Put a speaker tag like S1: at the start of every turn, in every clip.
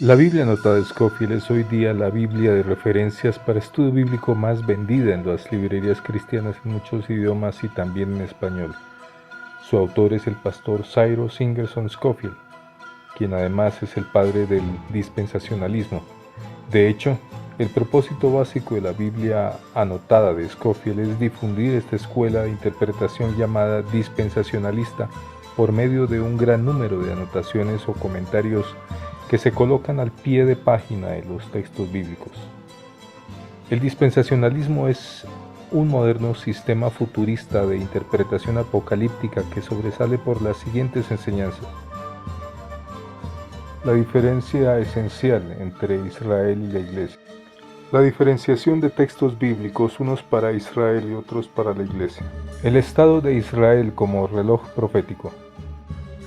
S1: La Biblia anotada de Scofield es hoy día la Biblia de referencias para estudio bíblico más vendida en las librerías cristianas en muchos idiomas y también en español. Su autor es el pastor Cyrus Ingerson Scofield, quien además es el padre del dispensacionalismo. De hecho, el propósito básico de la Biblia anotada de Scofield es difundir esta escuela de interpretación llamada dispensacionalista por medio de un gran número de anotaciones o comentarios que se colocan al pie de página de los textos bíblicos. El dispensacionalismo es un moderno sistema futurista de interpretación apocalíptica que sobresale por las siguientes enseñanzas. La diferencia esencial entre Israel y la Iglesia. La diferenciación de textos bíblicos, unos para Israel y otros para la Iglesia. El estado de Israel como reloj profético.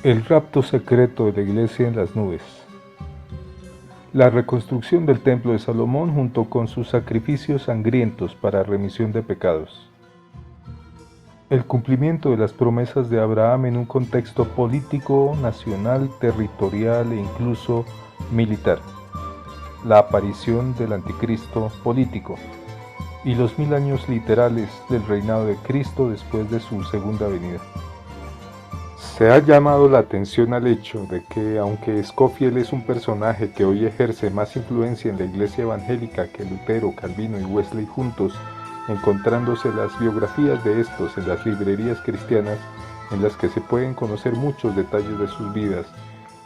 S1: El rapto secreto de la Iglesia en las nubes. La reconstrucción del templo de Salomón junto con sus sacrificios sangrientos para remisión de pecados. El cumplimiento de las promesas de Abraham en un contexto político, nacional, territorial e incluso militar. La aparición del anticristo político y los 1000 años literales del reinado de Cristo después de su segunda venida. Se ha llamado la atención al hecho de que, aunque Scofield es un personaje que hoy ejerce más influencia en la iglesia evangélica que Lutero, Calvino y Wesley juntos, encontrándose las biografías de estos en las librerías cristianas en las que se pueden conocer muchos detalles de sus vidas,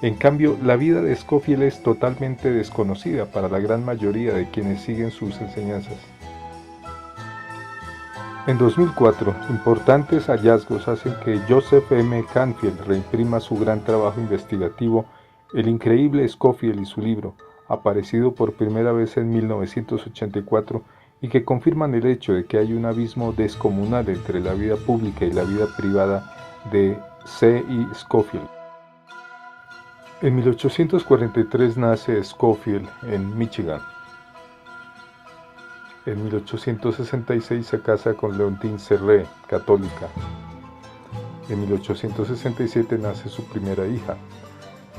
S1: en cambio, la vida de Scofield es totalmente desconocida para la gran mayoría de quienes siguen sus enseñanzas. En 2004, importantes hallazgos hacen que Joseph M. Canfield reimprima su gran trabajo investigativo El increíble Scofield y su libro, aparecido por primera vez en 1984, y que confirman el hecho de que hay un abismo descomunal entre la vida pública y la vida privada de C. E. Scofield. En 1843 nace Scofield en Michigan. En 1866 se casa con Leontine Serré, católica. En 1867 nace su primera hija.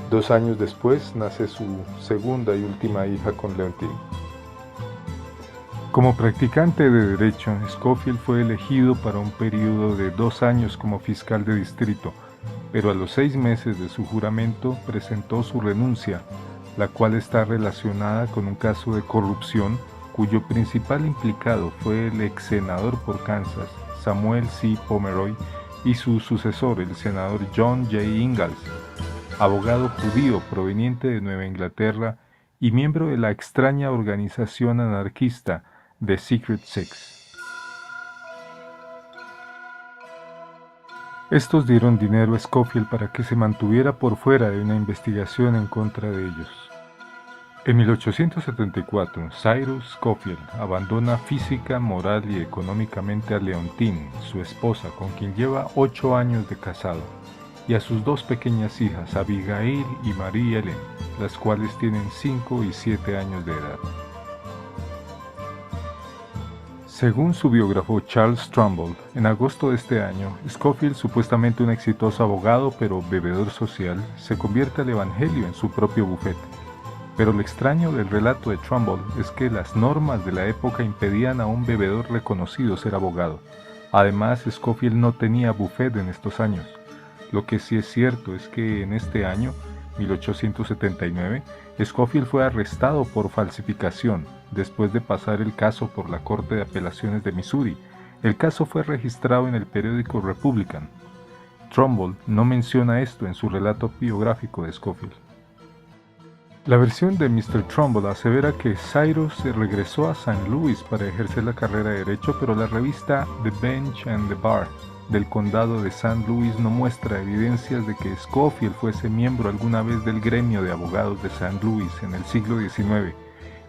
S1: 2 años después nace su segunda y última hija con Leontine. Como practicante de derecho, Scofield fue elegido para un periodo de 2 años como fiscal de distrito, pero a los 6 meses de su juramento presentó su renuncia, la cual está relacionada con un caso de corrupción cuyo principal implicado fue el ex senador por Kansas, Samuel C. Pomeroy, y su sucesor, el senador John J. Ingalls, abogado judío proveniente de Nueva Inglaterra y miembro de la extraña organización anarquista The Secret Six. Estos dieron dinero a Scofield para que se mantuviera por fuera de una investigación en contra de ellos. En 1874, Cyrus Scofield abandona física, moral y económicamente a Leontine, su esposa, con quien lleva 8 años de casado, y a sus 2 pequeñas hijas, Abigail y Marie Ellen, las cuales tienen 5 y 7 años de edad. Según su biógrafo Charles Trumbull, en agosto de este año, Scofield, supuestamente un exitoso abogado pero bebedor social, se convierte al evangelio en su propio bufete. Pero lo extraño del relato de Trumbull es que las normas de la época impedían a un bebedor reconocido ser abogado. Además, Scofield no tenía bufete en estos años. Lo que sí es cierto es que en este año, 1879, Scofield fue arrestado por falsificación después de pasar el caso por la Corte de Apelaciones de Missouri. El caso fue registrado en el periódico Republican. Trumbull no menciona esto en su relato biográfico de Scofield. La versión de Mr. Trumbull asevera que Cyrus se regresó a St. Louis para ejercer la carrera de Derecho, pero la revista The Bench and the Bar del condado de St. Louis no muestra evidencias de que Scofield fuese miembro alguna vez del gremio de abogados de St. Louis en el siglo XIX.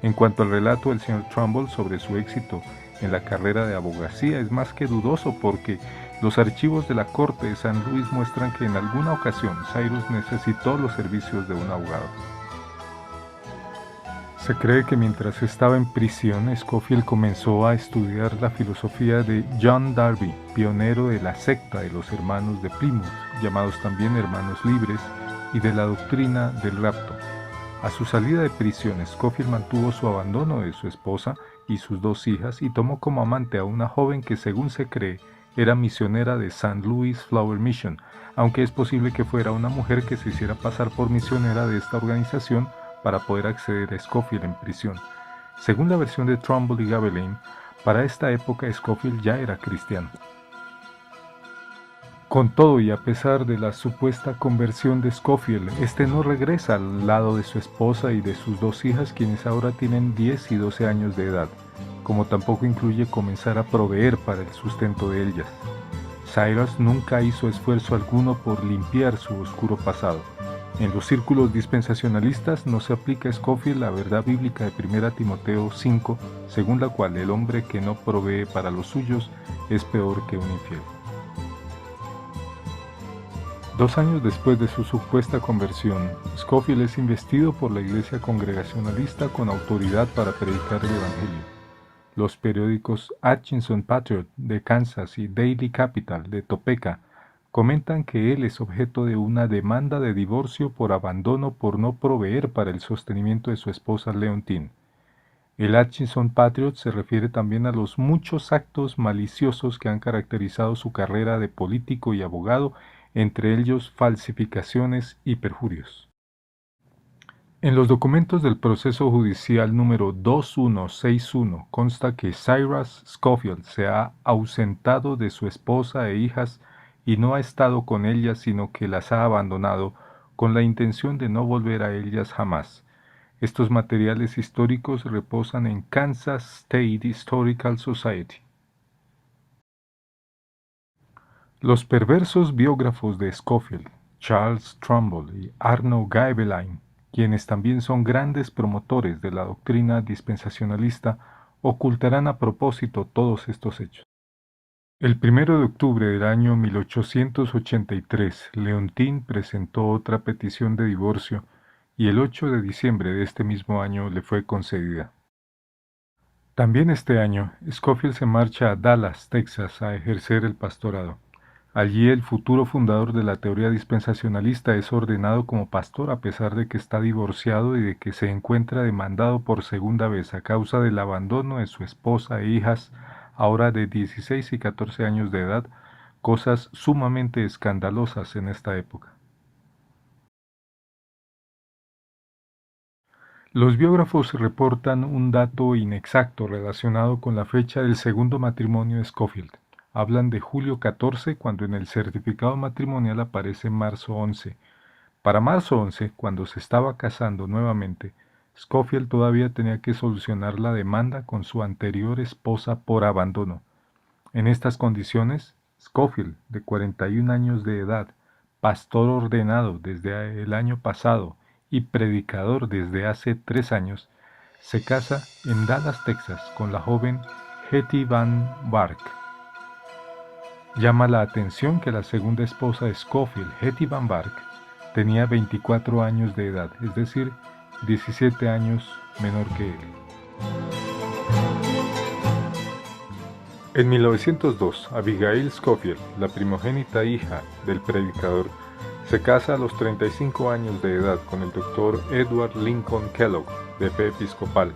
S1: En cuanto al relato del Sr. Trumbull sobre su éxito en la carrera de abogacía, es más que dudoso porque los archivos de la corte de St. Louis muestran que en alguna ocasión Cyrus necesitó los servicios de un abogado. Se cree que mientras estaba en prisión, Scofield comenzó a estudiar la filosofía de John Darby, pionero de la secta de los hermanos de Plymouth, llamados también hermanos libres, y de la doctrina del rapto. A su salida de prisión, Scofield mantuvo su abandono de su esposa y sus dos hijas y tomó como amante a una joven que, según se cree, era misionera de St. Louis Flower Mission, aunque es posible que fuera una mujer que se hiciera pasar por misionera de esta organización para poder acceder a Scofield en prisión. Según la versión de Trumbull y Gabelain, para esta época Scofield ya era cristiano. Con todo y a pesar de la supuesta conversión de Scofield, este no regresa al lado de su esposa y de sus dos hijas, quienes ahora tienen 10 y 12 años de edad, como tampoco incluye comenzar a proveer para el sustento de ellas. Cyrus nunca hizo esfuerzo alguno por limpiar su oscuro pasado. En los círculos dispensacionalistas no se aplica a Scofield la verdad bíblica de 1 Timoteo 5, según la cual el hombre que no provee para los suyos es peor que un infiel. 2 años después de su supuesta conversión, Scofield es investido por la Iglesia Congregacionalista con autoridad para predicar el Evangelio. Los periódicos Atchison Patriot de Kansas y Daily Capital de Topeka comentan que él es objeto de una demanda de divorcio por abandono por no proveer para el sostenimiento de su esposa Leontine. El Atchison Patriot se refiere también a los muchos actos maliciosos que han caracterizado su carrera de político y abogado, entre ellos falsificaciones y perjurios. En los documentos del proceso judicial número 2161 consta que Cyrus Scofield se ha ausentado de su esposa e hijas y no ha estado con ellas, sino que las ha abandonado con la intención de no volver a ellas jamás. Estos materiales históricos reposan en Kansas State Historical Society. Los perversos biógrafos de Scofield, Charles Trumbull y Arno Gabelain, quienes también son grandes promotores de la doctrina dispensacionalista, ocultarán a propósito todos estos hechos. El 1 de octubre del año 1883, Leontine presentó otra petición de divorcio y el 8 de diciembre de este mismo año le fue concedida. También este año, Scofield se marcha a Dallas, Texas, a ejercer el pastorado. Allí el futuro fundador de la teoría dispensacionalista es ordenado como pastor a pesar de que está divorciado y de que se encuentra demandado por segunda vez a causa del abandono de su esposa e hijas, ahora de 16 y 14 años de edad, cosas sumamente escandalosas en esta época. Los biógrafos reportan un dato inexacto relacionado con la fecha del segundo matrimonio de Scofield. Hablan de julio 14 cuando en el certificado matrimonial aparece marzo 11. Para marzo 11, cuando se estaba casando nuevamente, Scofield todavía tenía que solucionar la demanda con su anterior esposa por abandono. En estas condiciones, Scofield, de 41 años de edad, pastor ordenado desde el año pasado y predicador desde hace 3 años, se casa en Dallas, Texas, con la joven Hetty Van Bark. Llama la atención que la segunda esposa de Scofield, Hetty Van Bark, tenía 24 años de edad, es decir, 17 años menor que él. En 1902, Abigail Scofield, la primogénita hija del predicador, se casa a los 35 años de edad con el Dr. Edward Lincoln Kellogg, de fe episcopal.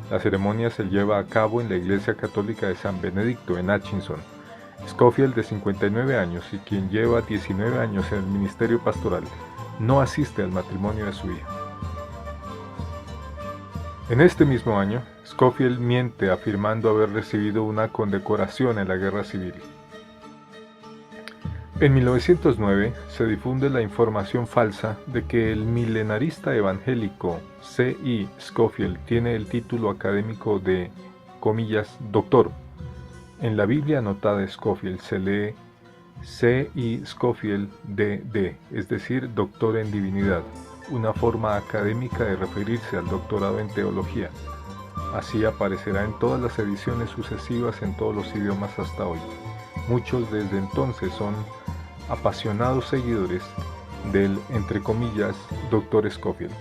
S1: La ceremonia se lleva a cabo en la Iglesia Católica de San Benedicto, en Atchison. Scofield, de 59 años y quien lleva 19 años en el ministerio pastoral, no asiste al matrimonio de su hija. En este mismo año, Scofield miente afirmando haber recibido una condecoración en la Guerra Civil. En 1909 se difunde la información falsa de que el milenarista evangélico C. E. Scofield tiene el título académico de, comillas, doctor. En la Biblia anotada de Scofield se lee C. E. Scofield D.D., es decir, doctor en divinidad, una forma académica de referirse al doctorado en teología. Así aparecerá en todas las ediciones sucesivas en todos los idiomas hasta hoy. Muchos desde entonces son apasionados seguidores del, entre comillas, Dr. Scofield.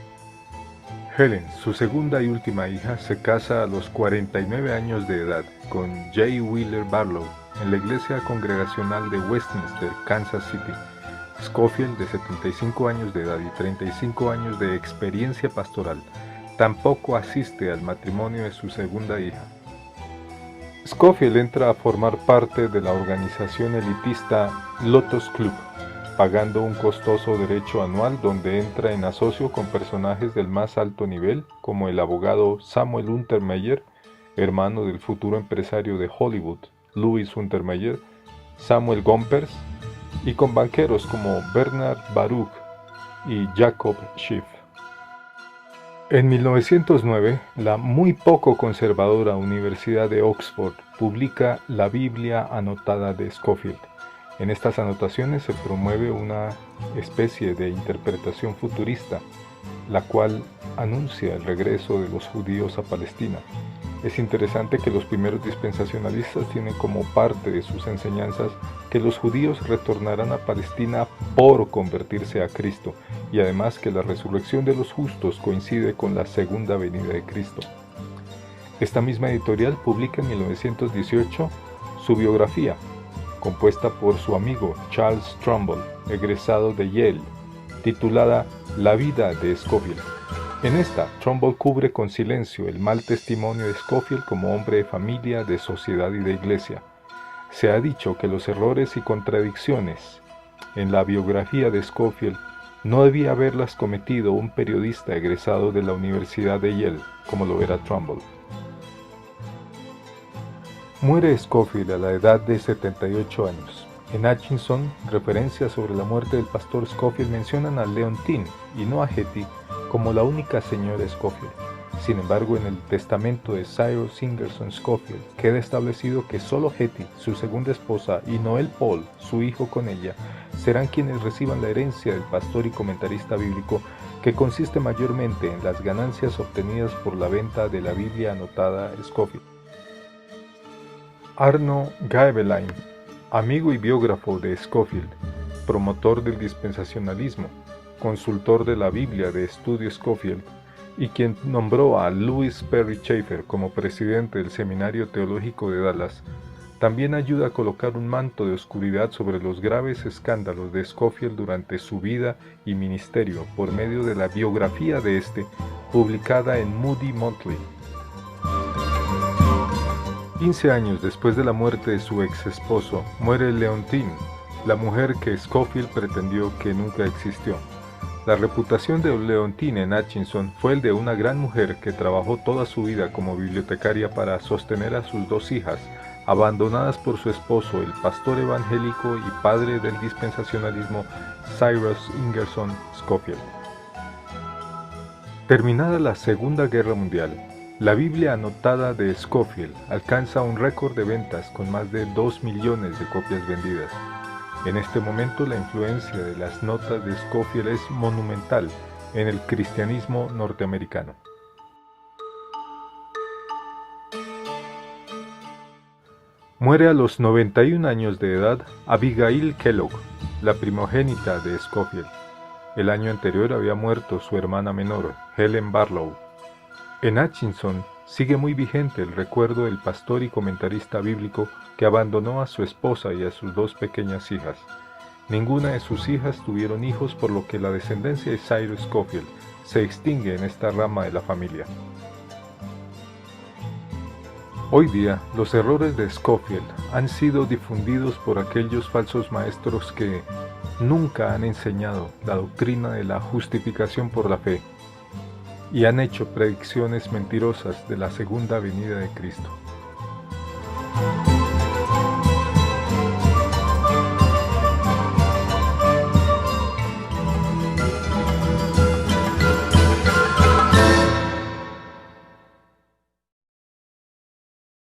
S1: Helen, su segunda y última hija, se casa a los 49 años de edad con J. Wheeler Barlow en la iglesia congregacional de Westminster, Kansas City. Scofield, de 75 años de edad y 35 años de experiencia pastoral, tampoco asiste al matrimonio de su segunda hija. Scofield entra a formar parte de la organización elitista Lotos Club, pagando un costoso derecho anual donde entra en asocio con personajes del más alto nivel como el abogado Samuel Untermyer, hermano del futuro empresario de Hollywood Louis Untermyer, Samuel Gompers, y con banqueros como Bernard Baruch y Jacob Schiff. En 1909, la muy poco conservadora Universidad de Oxford publica la Biblia anotada de Scofield. En estas anotaciones se promueve una especie de interpretación futurista, la cual anuncia el regreso de los judíos a Palestina. Es interesante que los primeros dispensacionalistas tienen como parte de sus enseñanzas que los judíos retornarán a Palestina por convertirse a Cristo, y además que la resurrección de los justos coincide con la segunda venida de Cristo. Esta misma editorial publica en 1918 su biografía, compuesta por su amigo Charles Trumbull, egresado de Yale, titulada La vida de Scofield. En esta, Trumbull cubre con silencio el mal testimonio de Scofield como hombre de familia, de sociedad y de iglesia. Se ha dicho que los errores y contradicciones en la biografía de Scofield no debía haberlas cometido un periodista egresado de la Universidad de Yale, como lo era Trumbull. Muere Scofield a la edad de 78 años. En Hutchinson, referencias sobre la muerte del pastor Scofield mencionan a Leontine y no a Hetty como la única señora Scofield. Sin embargo, en el testamento de Cyrus Ingerson Scofield queda establecido que solo Hetty, su segunda esposa, y Noel Paul, su hijo con ella, serán quienes reciban la herencia del pastor y comentarista bíblico, que consiste mayormente en las ganancias obtenidas por la venta de la Biblia anotada Scofield. Arno Gaebelein, amigo y biógrafo de Scofield, promotor del dispensacionalismo, consultor de la Biblia de estudio Scofield, y quien nombró a Louis Perry Chafer como presidente del Seminario Teológico de Dallas, también ayuda a colocar un manto de oscuridad sobre los graves escándalos de Scofield durante su vida y ministerio por medio de la biografía de este, publicada en Moody Monthly. 15 años después de la muerte de su ex esposo, muere Leontine, la mujer que Scofield pretendió que nunca existió. La reputación de Leontine en Hutchinson fue el de una gran mujer que trabajó toda su vida como bibliotecaria para sostener a sus dos hijas, abandonadas por su esposo, el pastor evangélico y padre del dispensacionalismo Cyrus Ingerson Scofield. Terminada la Segunda Guerra Mundial, la Biblia anotada de Scofield alcanza un récord de ventas con más de 2 millones de copias vendidas. En este momento la influencia de las notas de Scofield es monumental en el cristianismo norteamericano. Muere a los 91 años de edad Abigail Kellogg, la primogénita de Scofield. El año anterior había muerto su hermana menor, Helen Barlow. En Hutchinson sigue muy vigente el recuerdo del pastor y comentarista bíblico que abandonó a su esposa y a sus dos pequeñas hijas. Ninguna de sus hijas tuvieron hijos, por lo que la descendencia de Cyrus Scofield se extingue en esta rama de la familia. Hoy día, los errores de Scofield han sido difundidos por aquellos falsos maestros que nunca han enseñado la doctrina de la justificación por la fe y han hecho predicciones mentirosas de la segunda venida de Cristo.